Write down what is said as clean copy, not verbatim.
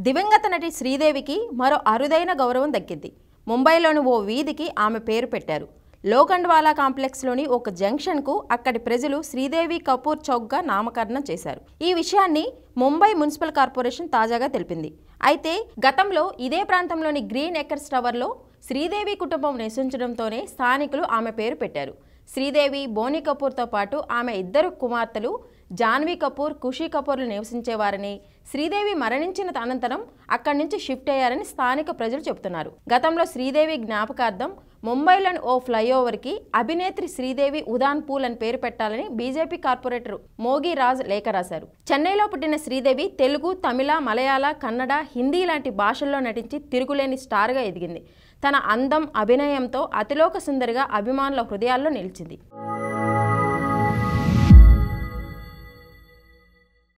దివంగత నటి శ్రీదేవికి మరో అరుదైన గౌరవం దక్కింది. ముంబైలోని ఓ వీధికి ఆమె పేరు పెట్టారు. లోఖండ్వాలా కాంప్లెక్స్లోని ఒక జంక్షన్కు అక్కడి ప్రజలు శ్రీదేవి కపూర్ చౌక్గా నామకరణం చేశారు. ఈ విషయాన్ని ముంబై మున్సిపల్ కార్పొరేషన్ తాజాగా తెలిపింది. అయితే గతంలో ఇదే ప్రాంతంలోని గ్రీన్ ఎకర్స్ టవర్లో శ్రీదేవి కుటుంబం నివసించడంతోనే స్థానికులు ఆమె పేరు పెట్టారు. శ్రీదేవి, బోనీ కపూర్తో పాటు ఆమె ఇద్దరు కుమార్తెలు జాన్వీ కపూర్, ఖుషీ కపూర్లు నివసించేవారని, శ్రీదేవి మరణించిన అనంతరం అక్కడి నుంచి షిఫ్ట్ అయ్యారని స్థానిక ప్రజలు చెబుతున్నారు. గతంలో శ్రీదేవి జ్ఞాపకార్థం ముంబైలోని ఓ ఫ్లైఓవర్కి అభినేత్రి శ్రీదేవి ఉదాన్ పూల్ అని పేరు పెట్టాలని బీజేపీ కార్పొరేటర్ మోగి రాజ్ లేఖ రాశారు. చెన్నైలో పుట్టిన శ్రీదేవి తెలుగు, తమిళ, మలయాళ, కన్నడ, హిందీ లాంటి భాషల్లో నటించి తిరుగులేని స్టార్గా ఎదిగింది. తన అందం, అభినయంతో అతిలోక సుందరిగా అభిమానుల హృదయాల్లో నిలిచింది.